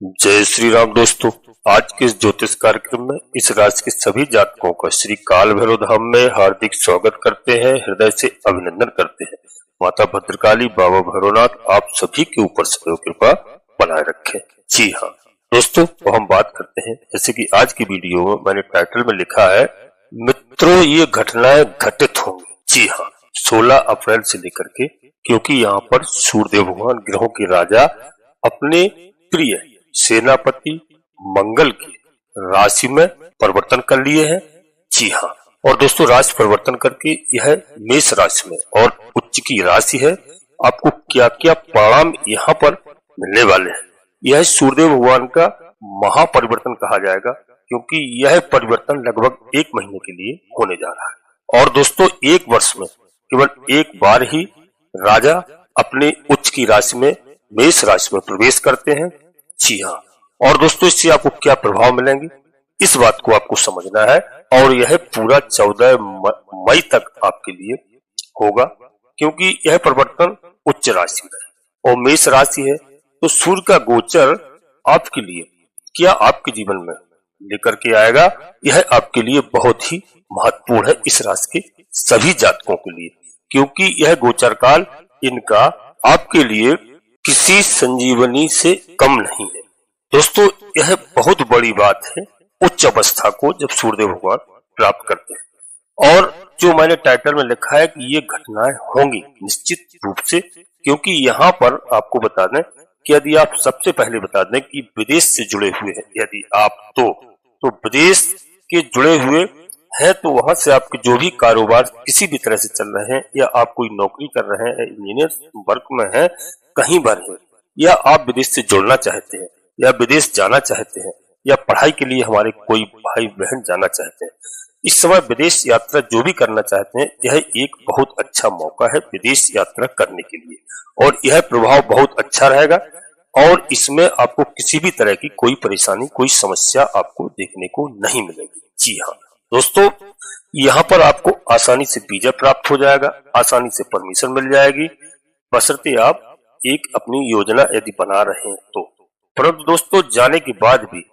जय श्री राम दोस्तों। आज के इस ज्योतिष कार्यक्रम में इस राशि के सभी जातकों का श्री काल भैरव धाम में हार्दिक स्वागत करते हैं, हृदय से अभिनंदन करते हैं। माता भद्रकाली, बाबा भैरवनाथ आप सभी के ऊपर सदैव कृपा बनाए रखें। जी हाँ दोस्तों, तो हम बात करते हैं जैसे कि आज की वीडियो में मैंने टाइटल में लिखा है मित्रों ये घटनाएं घटित होंगी। जी हाँ, 16 अप्रैल से लेकर के, क्योंकि यहाँ पर सूर्यदेव भगवान ग्रहों के राजा अपने प्रिय सेनापति मंगल की राशि में परिवर्तन कर लिए हैं। जी हाँ, और दोस्तों राशि परिवर्तन करके यह मेष राशि में और उच्च की राशि है। आपको क्या क्या परिणाम यहाँ पर मिलने वाले हैं, यह सूर्यदेव भगवान का महापरिवर्तन कहा जाएगा, क्योंकि यह परिवर्तन लगभग 1 महीने के लिए होने जा रहा है। और दोस्तों 1 वर्ष में केवल एक बार ही राजा अपने उच्च की राशि में मेष राशि में प्रवेश करते हैं। जी हाँ, और दोस्तों इससे आपको क्या प्रभाव मिलेंगे इस बात को आपको समझना है, और यह पूरा 14 मई तक आपके लिए होगा, क्योंकि यह परिवर्तन उच्च राशि में है और मेष राशि है। तो सूर्य का गोचर आपके लिए क्या आपके जीवन में लेकर के आएगा, यह आपके लिए बहुत ही महत्वपूर्ण है इस राशि के सभी जातकों के लिए, क्योंकि यह गोचर काल इनका आपके लिए किसी संजीवनी से कम नहीं है। दोस्तों यह बहुत बड़ी बात है उच्च अवस्था को जब सूर्यदेव भगवान प्राप्त करते हैं। और जो मैंने टाइटल में लिखा है कि ये घटनाएं होंगी निश्चित रूप से, क्योंकि यहाँ पर आपको बता दें कि यदि आप सबसे पहले बता दें कि विदेश से जुड़े हुए हैं, यदि आप तो विदेश के जुड़े हुए हैं, तो वहां से आपके जो भी कारोबार किसी भी तरह से चल रहे हैं, या आप कोई नौकरी कर रहे हैं, इंजीनियर वर्क में है, कहीं पर है, या आप विदेश से जुड़ना चाहते हैं, या विदेश जाना चाहते हैं, या पढ़ाई के लिए हमारे कोई भाई बहन जाना चाहते हैं, इस समय विदेश यात्रा जो भी करना चाहते हैं, यह एक बहुत अच्छा मौका है विदेश यात्रा करने के लिए, और यह प्रभाव बहुत अच्छा रहेगा। और इसमें आपको किसी भी तरह की कोई परेशानी, कोई समस्या आपको देखने को नहीं मिलेगी। जी हाँ दोस्तों, यहाँ पर आपको आसानी से वीजा प्राप्त हो जाएगा, आसानी से परमिशन मिल जाएगी, बशर्ते आप एक अपनी योजना यदि बना रहे हैं तो। परंतु दोस्तों जाने के बाद भी,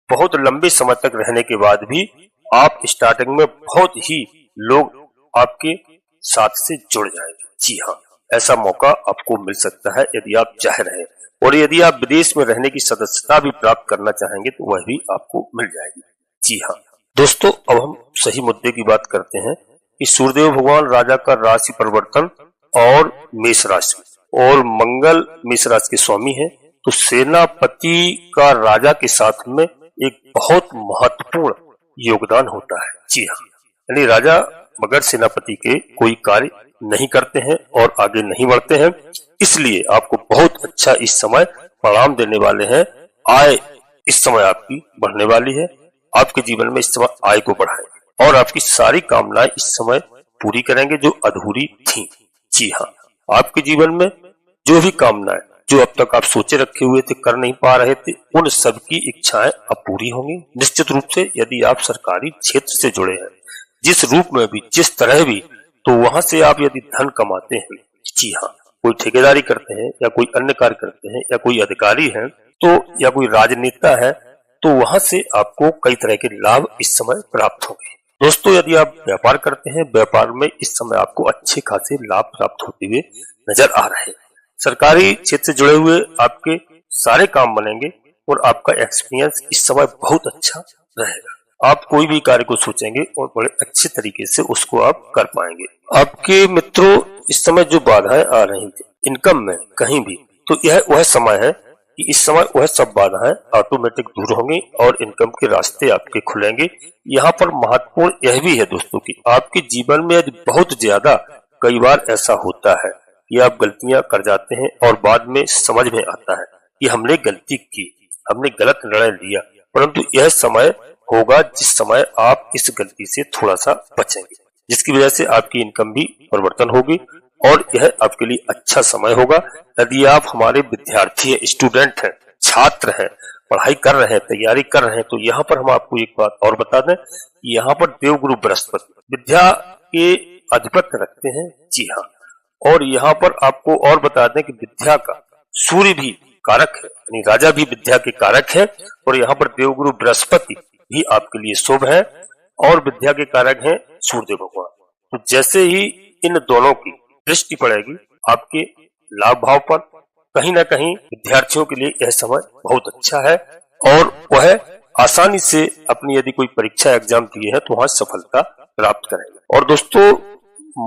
बहुत लंबे समय तक रहने के बाद भी, आप स्टार्टिंग में बहुत ही लोग आपके साथ से जुड़ जाएंगे। जी हाँ, ऐसा मौका आपको मिल सकता है यदि आप चाह रहे हैं, और यदि आप विदेश में रहने की सदस्यता भी प्राप्त करना चाहेंगे तो वह भी आपको मिल जाएगी। जी हाँ दोस्तों, अब हम सही मुद्दे की बात करते हैं कि सूर्यदेव भगवान राजा का राशि परिवर्तन और मेष राशि, और मंगल मेष राशि के स्वामी हैं, तो सेनापति का राजा के साथ में एक बहुत महत्वपूर्ण योगदान होता है। जी हाँ, यानी राजा मगर सेनापति के कोई कार्य नहीं करते हैं और आगे नहीं बढ़ते हैं, इसलिए आपको बहुत अच्छा इस समय परिणाम देने वाले हैं। आय इस समय आपकी बढ़ने वाली है, आपके जीवन में इस समय आय को बढ़ाएंगे और आपकी सारी कामनाएं इस समय पूरी करेंगे जो अधूरी थी। जी हाँ, आपके जीवन में जो भी कामनाएं जो अब तक आप सोचे रखे हुए थे, कर नहीं पा रहे थे, उन सब की इच्छाएं अब पूरी होंगी निश्चित रूप से। यदि आप सरकारी क्षेत्र से जुड़े हैं, जिस रूप में भी, जिस तरह भी, तो वहां से आप यदि धन कमाते हैं, जी हाँ, कोई ठेकेदारी करते हैं या कोई अन्य कार्य करते हैं, या कोई अधिकारी है तो, या कोई राजनेता है, तो वहां से आपको कई तरह के लाभ इस समय प्राप्त होंगे। दोस्तों यदि आप व्यापार करते हैं, व्यापार में इस समय आपको अच्छे खासे लाभ प्राप्त होते हुए नजर आ रहे हैं। सरकारी क्षेत्र से जुड़े हुए आपके सारे काम बनेंगे और आपका एक्सपीरियंस इस समय बहुत अच्छा रहेगा। आप कोई भी कार्य को सोचेंगे और बड़े अच्छे तरीके से उसको आप कर पाएंगे। आपके मित्रों इस समय जो बाधाएं आ रही थी इनकम में कहीं भी, तो यह वह समय है कि इस समय वह सब बाधाएं ऑटोमेटिक दूर होंगी और इनकम के रास्ते आपके खुलेंगे। यहाँ पर महत्वपूर्ण यह भी है दोस्तों कि आपके जीवन में यदि बहुत ज्यादा कई बार ऐसा होता है कि आप गलतियां कर जाते हैं और बाद में समझ में आता है कि हमने गलती की, हमने गलत निर्णय लिया, परंतु यह समय होगा जिस समय आप इस गलती से थोड़ा सा बचेंगे, जिसकी वजह से आपकी इनकम भी परिवर्तन होगी और यह आपके लिए अच्छा समय होगा। यदि आप हमारे विद्यार्थी हैं, स्टूडेंट हैं, छात्र हैं, पढ़ाई कर रहे हैं, तैयारी कर रहे हैं, तो यहाँ पर हम आपको एक बात और बता दें, यहाँ पर देवगुरु बृहस्पति विद्या के अधिपत्य रखते हैं। जी हाँ, और यहाँ पर आपको और बता दें कि विद्या का सूर्य भी कारक है, यानी राजा भी विद्या के कारक है। और यहाँ पर देवगुरु बृहस्पति भी आपके लिए शुभ है और विद्या के कारक हैं सूर्यदेव भगवान। तो जैसे ही इन दोनों की दृष्टि पड़ेगी आपके लाभ भाव पर, कहीं ना कहीं विद्यार्थियों के लिए यह समय बहुत अच्छा है और वह आसानी से अपनी यदि कोई परीक्षा एग्जाम दिए है तो वहां सफलता प्राप्त करेंगे। और दोस्तों,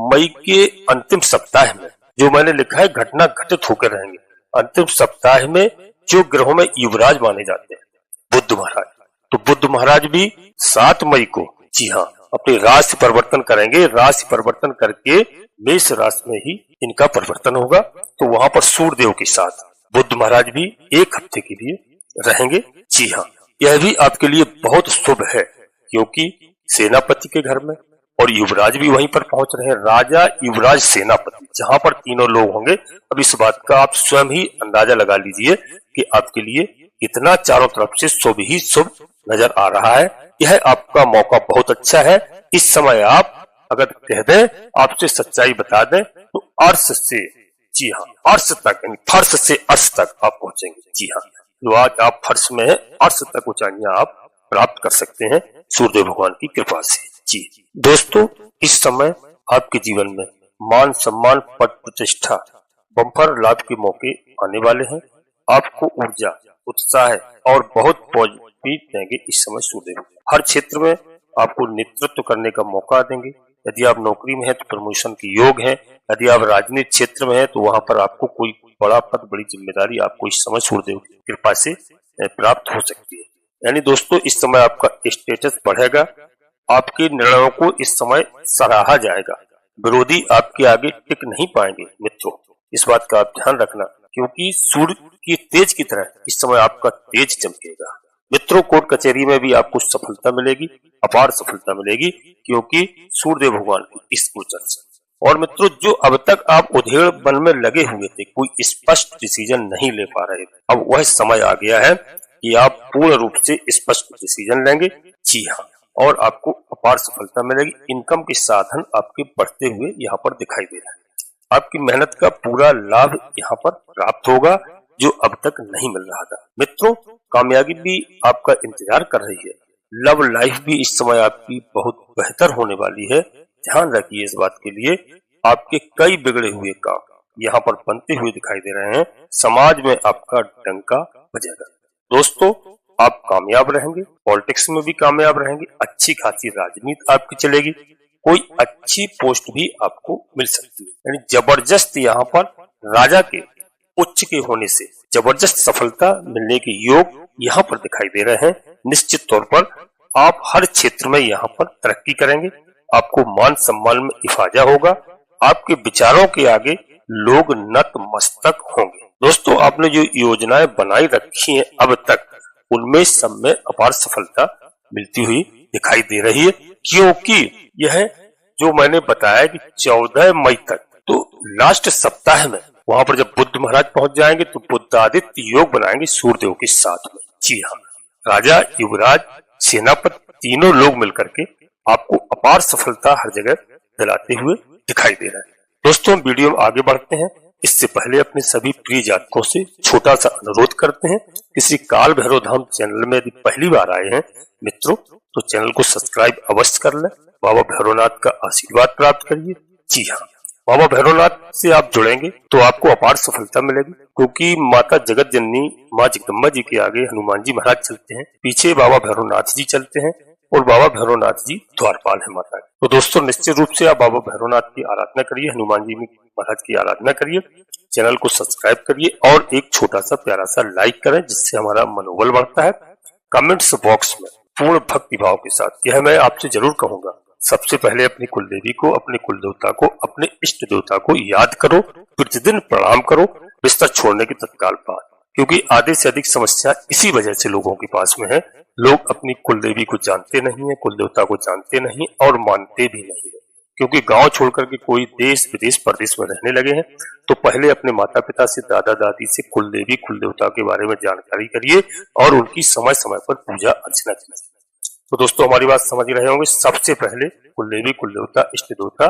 मई के अंतिम सप्ताह में जो मैंने लिखा है घटना घटित होकर रहेंगे। अंतिम सप्ताह में जो ग्रहों में युवराज माने जाते हैं बुध महाराज, तो बुध महाराज भी 7 मई को, जी हाँ, अपनी राशि परिवर्तन करेंगे। राशि परिवर्तन करके मेष राशि में ही इनका परिवर्तन होगा। तो वहां पर सूर्यदेव के साथ बुध महाराज भी 1 हफ्ते के लिए रहेंगे। जी हाँ, यह भी आपके लिए बहुत शुभ है क्योंकि सेनापति के घर में और युवराज भी वहीं पर पहुंच रहे हैं। राजा, युवराज, सेनापति, जहां पर तीनों लोग होंगे। अब इस बात का आप स्वयं ही अंदाजा लगा लीजिए कि आपके लिए इतना चारों तरफ से शुभ ही शुभ नजर आ रहा है। यह आपका मौका बहुत अच्छा है। इस समय आप अगर कह दें, आपसे सच्चाई बता दें, तो अर्श से, जी हाँ, अर्श तक, यानी फर्श से अर्श तक आप पहुंचेंगे। जी हाँ, जो आज आप फर्श में है, अर्श तक ऊंचाइयां आप प्राप्त कर सकते हैं सूर्यदेव भगवान की कृपा से। जी दोस्तों, इस समय आपके जीवन में मान सम्मान, पद प्रतिष्ठा, बम्पर लाभ के मौके आने वाले हैं। आपको ऊर्जा, उत्साह और बहुत पॉजिटिव देंगे इस समय सूर्यदेव। हर क्षेत्र में आपको नेतृत्व करने का मौका देंगे। यदि आप नौकरी में हैं तो प्रमोशन के योग है। यदि आप राजनीतिक क्षेत्र में हैं तो वहां पर आपको कोई बड़ा पद, बड़ी जिम्मेदारी आपको इस समय सूर्यदेव की कृपा से प्राप्त हो सकती है। यानी दोस्तों, इस समय आपका स्टेटस बढ़ेगा। आपके निर्णयों को इस समय सराहा जाएगा। विरोधी आपके आगे टिक नहीं पाएंगे मित्रों, इस बात का आप ध्यान रखना, क्योंकि सूर्य की तेज की तरह इस समय आपका तेज चमकेगा। मित्रों, कोर्ट कचहरी में भी आपको सफलता मिलेगी, अपार सफलता मिलेगी, क्योंकि सूर्यदेव भगवान की इस गोचर से। और मित्रों, जो अब तक आप उधेड़बन में लगे हुए थे, कोई स्पष्ट डिसीजन नहीं ले पा रहे थे, अब वह समय आ गया है कि आप पूर्ण रूप से स्पष्ट डिसीजन लेंगे। जी हाँ, और आपको अपार सफलता मिलेगी। इनकम के साधन आपके बढ़ते हुए यहाँ पर दिखाई दे रहे हैं। आपकी मेहनत का पूरा लाभ यहाँ पर प्राप्त होगा जो अब तक नहीं मिल रहा था। मित्रों, कामयाबी भी आपका इंतजार कर रही है। लव लाइफ भी इस समय आपकी बहुत बेहतर होने वाली है। ध्यान रखिए इस बात के लिए। आपके कई बिगड़े हुए काम यहाँ पर बनते हुए दिखाई दे रहे हैं। समाज में आपका डंका बजेगा। दोस्तों, आप कामयाब रहेंगे, पॉलिटिक्स में भी कामयाब रहेंगे। अच्छी खासी राजनीति आपकी चलेगी। कोई अच्छी पोस्ट भी आपको मिल सकती है। यानी जबरदस्त यहाँ पर राजा के उच्च के होने से जबरदस्त सफलता मिलने के योग यहाँ पर दिखाई दे रहे हैं। निश्चित तौर पर आप हर क्षेत्र में यहाँ पर तरक्की करेंगे। आपको मान सम्मान में इफाजा होगा। आपके विचारों के आगे लोग नतमस्तक होंगे। दोस्तों, आपने जो योजनाएं बनाई रखी हैं अब तक, उनमें सब में अपार सफलता मिलती हुई दिखाई दे रही है, क्योंकि यह जो मैंने बताया कि 14 मई तक, तो लास्ट सप्ताह में वहां पर जब बुध महाराज पहुंच जाएंगे तो बुद्धादित्य योग बनाएंगे सूर्यदेव के साथ में। जी हाँ, राजा, युवराज, सेनापति तीनों लोग मिलकर के आपको अपार सफलता हर जगह दिलाते हुए दिखाई दे रहे हैं। दोस्तों, वीडियो में आगे बढ़ते हैं। इससे पहले अपने सभी प्रिय जातकों से छोटा सा अनुरोध करते हैं, किसी काल भैरव धाम चैनल में यदि पहली बार आए हैं मित्रों, तो चैनल को सब्सक्राइब अवश्य कर लें। बाबा भैरवनाथ का आशीर्वाद प्राप्त करिए। जी हाँ, बाबा भैरवनाथ से आप जुड़ेंगे तो आपको अपार सफलता मिलेगी, क्योंकि माता जगत जननी माँ जगदम्बा जी के आगे हनुमान जी महाराज चलते हैं, पीछे बाबा भैरवनाथ जी चलते हैं और बाबा भैरवनाथ जी द्वारपाल है माता। तो दोस्तों, निश्चित रूप से आप बाबा भैरवनाथ की आराधना करिए, हनुमान जी महाराज की आराधना करिए, चैनल को सब्सक्राइब करिए और एक छोटा सा प्यारा सा लाइक करें, जिससे हमारा मनोबल बढ़ता है। कमेंट्स बॉक्स में पूर्ण भक्ति भाव के साथ यह मैं आपसे जरूर कहूंगा, सबसे पहले अपनी कुलदेवी को, अपने कुल देवता को, अपने इष्ट देवता को याद करो, प्रतिदिन प्रणाम करो बिस्तर छोड़ने के तत्काल बाद, क्योंकि आधे से अधिक समस्या इसी वजह से लोगों के पास में है। लोग अपनी कुलदेवी को जानते नहीं है, कुल देवता को जानते नहीं और मानते भी नहीं है, क्योंकि गांव छोड़कर के कोई देश विदेश परदेश में रहने लगे हैं। तो पहले अपने माता पिता से, दादा दादी से कुलदेवी, कुल देवता के बारे में जानकारी करिए और उनकी समय समय पर पूजा अर्चना कीजिए। तो दोस्तों, हमारी बात समझ रहे होंगे। सबसे पहले कुलदेवी, कुल देवता, इष्ट देवता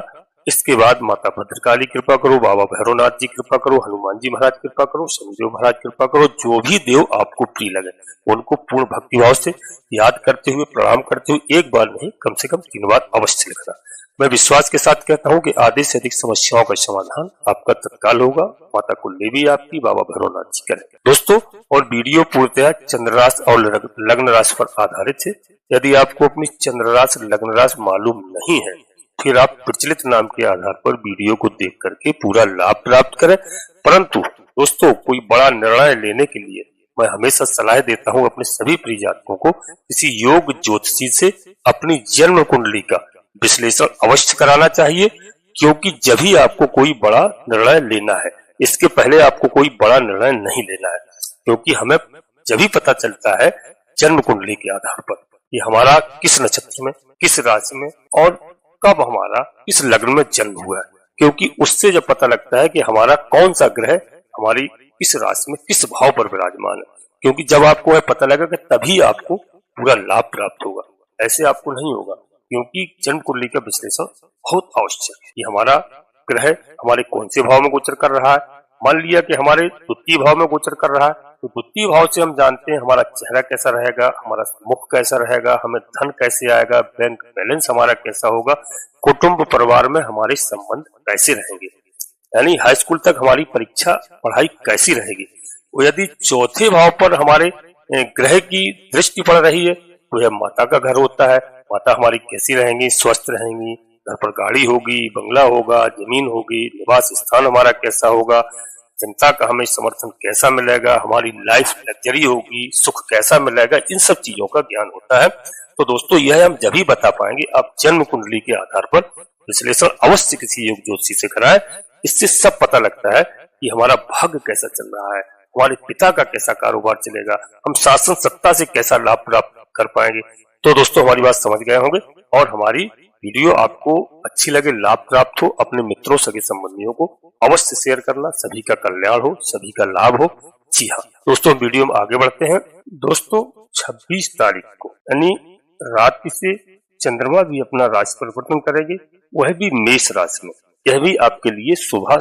इसके बाद माता भद्रकाली कृपा करो, बाबा भैरवनाथ जी कृपा करो, हनुमान जी महाराज कृपा करो, शनिदेव महाराज कृपा करो। जो भी देव आपको प्रिय लगे उनको पूर्ण भक्तिभाव से याद करते हुए, प्रणाम करते हुए एक बार नहीं कम से कम 3 बार अवश्य लिखना। मैं विश्वास के साथ कहता हूँ कि आधे से अधिक समस्याओं का समाधान आपका तत्काल होगा। माता कुलदेवी आपकी, बाबा भैरवनाथ जी करेंगे। दोस्तों, और वीडियो पूर्णतः चंद्र राशि और लग्न राशि पर आधारित है। यदि आपको अपनी चंद्र राशि लग्न राशि मालूम नहीं है, फिर आप प्रचलित नाम के आधार पर वीडियो को देख करके पूरा लाभ प्राप्त करें। परंतु दोस्तों, कोई बड़ा निर्णय लेने के लिए मैं हमेशा सलाह देता हूं अपने सभी प्रिय जातकों को किसी योग ज्योतिषी से अपनी जन्म कुंडली का विश्लेषण अवश्य कराना चाहिए, क्योंकि जब ही आपको कोई बड़ा निर्णय लेना है, इसके पहले आपको कोई बड़ा निर्णय नहीं लेना है, क्योंकि हमें जब ही पता चलता है जन्म कुंडली के आधार पर कि हमारा किस नक्षत्र में, किस राशि में और कब हमारा किस लग्न में जन्म हुआ है, क्योंकि उससे जब पता लगता है कि हमारा कौन सा ग्रह हमारी किस राशि में किस भाव पर विराजमान है, क्योंकि जब आपको यह पता लगेगा तभी आपको पूरा लाभ प्राप्त होगा। ऐसे आपको नहीं होगा, क्योंकि जन्म कुंडली का विश्लेषण बहुत आवश्यक है कि हमारा ग्रह हमारे कौन से भाव में गोचर कर रहा है। मान लिया कि हमारे द्वितीय भाव में गोचर कर रहा है, तो द्वितीय भाव से हम जानते हैं हमारा चेहरा कैसा रहेगा, हमारा मुख कैसा रहेगा, हमें धन कैसे आएगा, बैंक बैलेंस हमारा कैसा होगा, कुटुंब परिवार में हमारे संबंध कैसे रहेंगे, यानी हाई स्कूल तक हमारी परीक्षा पढ़ाई कैसी रहेगी। वो यदि चौथे भाव पर हमारे ग्रह की दृष्टि पड़ रही है तो यह माता का घर होता है। माता हमारी कैसी रहेंगी, स्वस्थ रहेंगी, घर पर गाड़ी होगी, बंगला होगा, जमीन होगी, निवास स्थान हमारा कैसा होगा, जनता का हमें समर्थन कैसा मिलेगा, हमारी लाइफ लग्जरी होगी, सुख कैसा मिलेगा, इन सब चीजों का ज्ञान होता है। तो दोस्तों, यह हम जब ही बता पाएंगे आप जन्म कुंडली के आधार पर विश्लेषण अवश्य किसी योग ज्योतिषी से कराएं। इससे सब पता लगता है कि हमारा भाग्य कैसा चल रहा है, हमारे पिता का कैसा कारोबार चलेगा, हम शासन सत्ता से कैसा लाभ प्राप्त कर पाएंगे। तो दोस्तों, हमारी बात समझ गए होंगे, और हमारी वीडियो आपको अच्छी लगे, लाभ प्राप्त हो, अपने मित्रों सगे संबंधियों को अवश्य शेयर करना। सभी का कल्याण हो, सभी का लाभ हो। जी हाँ दोस्तों, वीडियो में आगे बढ़ते हैं। दोस्तों, 26 तारीख को यानी रात से चंद्रमा भी अपना राशि परिवर्तन करेंगे, वह भी मेष राशि में। यह भी आपके लिए शुभ है।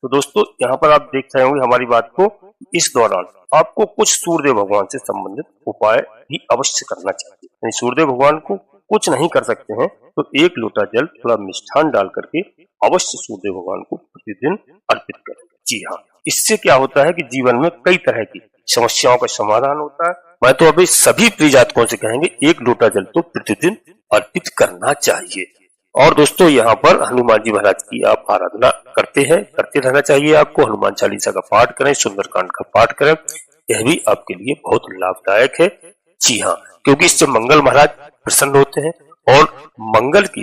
तो दोस्तों, यहाँ पर आप देख रहे होंगे हमारी बात को, इस दौरान आपको कुछ सूर्यदेव भगवान से संबंधित उपाय भी अवश्य करना चाहिए। सूर्यदेव भगवान को कुछ नहीं कर सकते हैं तो 1 लोटा जल थोड़ा मिष्ठान डाल करके अवश्य सूर्यदेव भगवान को प्रतिदिन अर्पित करें। जी हाँ, इससे क्या होता है कि जीवन में कई तरह की समस्याओं का समाधान होता है। मैं तो अभी सभी प्रिय जातकों से कहेंगे 1 लोटा जल तो प्रतिदिन अर्पित करना चाहिए। और दोस्तों, यहाँ पर हनुमान जी महाराज की आप आराधना करते रहना चाहिए आपको। हनुमान चालीसा का पाठ करें, सुंदरकांड का पाठ करें, यह भी आपके लिए बहुत लाभदायक है। जी हाँ, क्योंकि इससे मंगल महाराज प्रसन्न होते हैं और मंगल की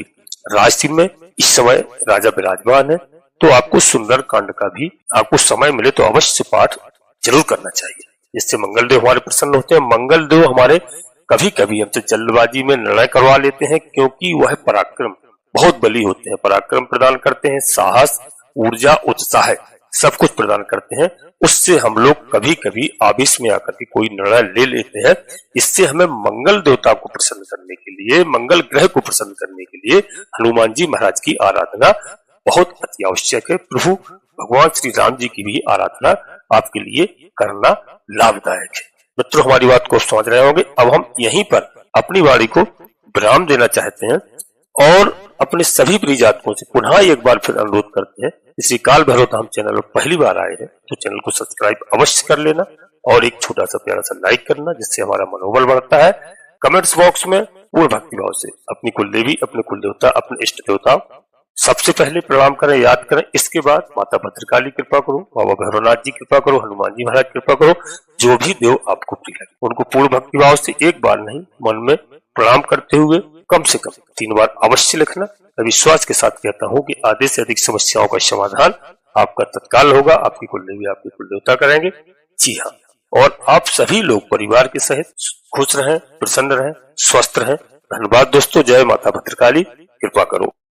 राशि में इस समय राजा विराजमान है। तो आपको सुंदरकांड का भी आपको समय मिले तो अवश्य पाठ जरूर करना चाहिए, जिससे मंगल देव हमारे प्रसन्न होते हैं। मंगल देव हमारे कभी कभी हमसे जल्दबाजी में निर्णय करवा लेते हैं, क्योंकि वह पराक्रम बहुत बली होते हैं, पराक्रम प्रदान करते हैं, साहस, ऊर्जा, उत्साह सब कुछ प्रदान करते हैं। उससे हम लोग कभी कभी आवेश में आकर के कोई निर्णय ले लेते हैं। इससे हमें मंगल देवता को प्रसन्न करने के लिए, मंगल ग्रह को प्रसन्न करने के लिए हनुमान जी महाराज की आराधना बहुत अति आवश्यक है। प्रभु भगवान श्री राम जी की भी आराधना आपके लिए करना लाभदायक है। मित्रों, हमारी बात को समझ रहे होंगे। अब हम यहीं पर अपनी वाणी को विराम देना चाहते हैं और अपने सभी प्रिय जातकों से पुनः एक बार फिर अनुरोध करते हैं, श्री काल भैरव धाम चैनल पर पहली बार आए हैं तो चैनल को सब्सक्राइब अवश्य कर लेना और एक छोटा सा प्यारा सा लाइक करना, जिससे हमारा मनोबल बढ़ता है। कमेंट्स बॉक्स में पूर्ण भक्तिभाव से अपनी कुलदेवी, अपने कुलदेवता, अपने इष्ट देवता सबसे पहले प्रणाम करें, याद करें। इसके बाद माता भद्रकाली कृपा करो, बाबा भैरवनाथ जी कृपा करो, हनुमान जी महाराज कृपा करो। जो भी देव आपको प्रिय लगे उनको पूर्ण भक्तिभाव से एक बार नहीं मन में प्रणाम करते हुए कम से कम 3 बार अवश्य लिखना। मैं विश्वास के साथ कहता हूँ कि आधे से अधिक समस्याओं का समाधान आपका तत्काल होगा। आपकी कुलदेवी, आपके कुलदेवता करेंगे। जी हाँ, और आप सभी लोग परिवार के सहित खुश रहें, प्रसन्न रहें, स्वस्थ रहें। धन्यवाद दोस्तों। जय माता भद्रकाली, कृपा करो।